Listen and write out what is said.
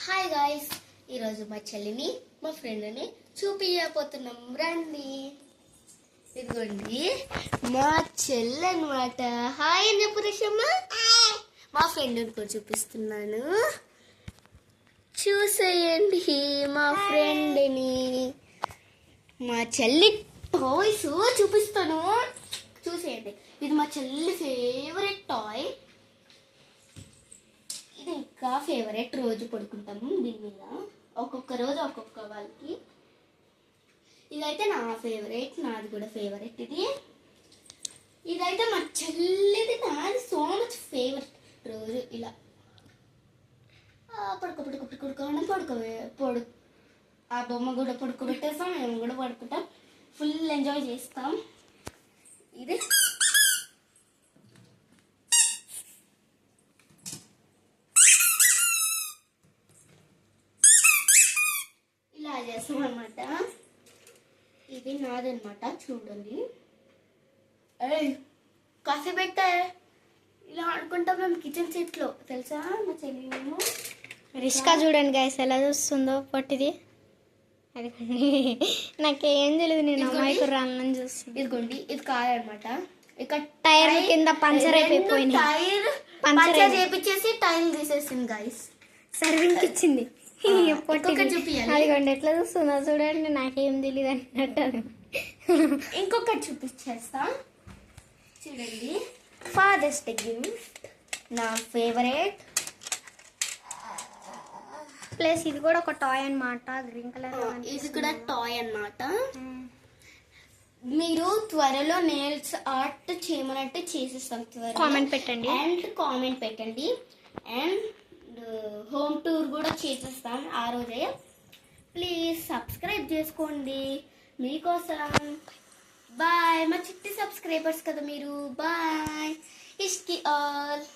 Hi guys, ఈరోజు మా చెల్లిని మా ఫ్రెండ్ని చూపించబోతున్నాం. రండి, ఇదిగోండి మా చెల్లి అనమాట. హాయ్ అని చెప్పు రిషమ్మ. మా ఫ్రెండ్ని కూడా చూపిస్తున్నాను, చూసేయండి మా ఫ్రెండ్ని. మా చెల్లి టాయ్స్ చూపిస్తాను, చూసేయండి. ఇది మా చెల్లి ఫేవరెట్ టాయ్. ఇది ఇంకా ఫేవరెట్. రోజు పడుకుంటాము దీని మీద, ఒక్కొక్క రోజు ఒక్కొక్క వాళ్ళకి. ఇదైతే నా ఫేవరెట్, నాది కూడా ఫేవరెట్. ఇదైతే మా చెల్లిది, నాది సో మచ్ ఫేవరెట్. రోజు ఇలా పడుకో ఆ బొమ్మ కూడా పడుకోబెట్టేస్తాం, మేము కూడా పడుకుంటాం, ఫుల్ ఎంజాయ్ చేస్తాం. ఇది ఇలా చేస్తాం అనమాట. ఇది నాదనమాట, చూడండి. కాఫీ పెట్టా ఇలా ఆడుకుంటాం మేము కిచెన్ సెట్లో, తెలుసా మా చెల్లి మేము. రిష్కా చూడండి గైస్ ఎలా చూస్తుందో పొట్టిది. అది నాకేం తెలియదు, నేను అమ్మాయికి రాలని చూస్తుంది. ఇదిగోండి, ఇది కార్ అనమాట. ఇక్కడ టైర్ కింద పంచర్ అయిపోయింది, టైర్ పంచర్ చేపించేసి టైర్ తీసేసింది గైస్, సర్వింగ్ ఇచ్చింది. చూపియాలి. అదిగోండి ఎట్లా చూస్తుందో చూడండి, నాకేం తెలియదు అన్నట్టు. ఇంకొకటి చూపించేస్తా చూడండి. ఫాదర్స్ డే గిఫ్ట్, నా ఫేవరెట్. ప్లస్ ఇది కూడా ఒక టాయ్ అన్నమాట, గ్రీన్ కలర్. ఇది కూడా టాయ్ అన్నమాట. మీరు త్వరలో నెయిల్స్ ఆర్ట్ చేయమనంటే చేసేస్తాం త్వరలో. కామెంట్ పెట్టండి అండ్ కామెంట్ పెట్టండి. అండ్ హోమ్ టూర్ కూడా చేసేస్తాం ఆ రోజే. ప్లీజ్ సబ్స్క్రైబ్ చేసుకోండి మీకోసం. బాయ్, మా చిట్టి సబ్స్క్రైబర్స్ కదా మీరు. బాయ్, ఇష్కి ఆల్.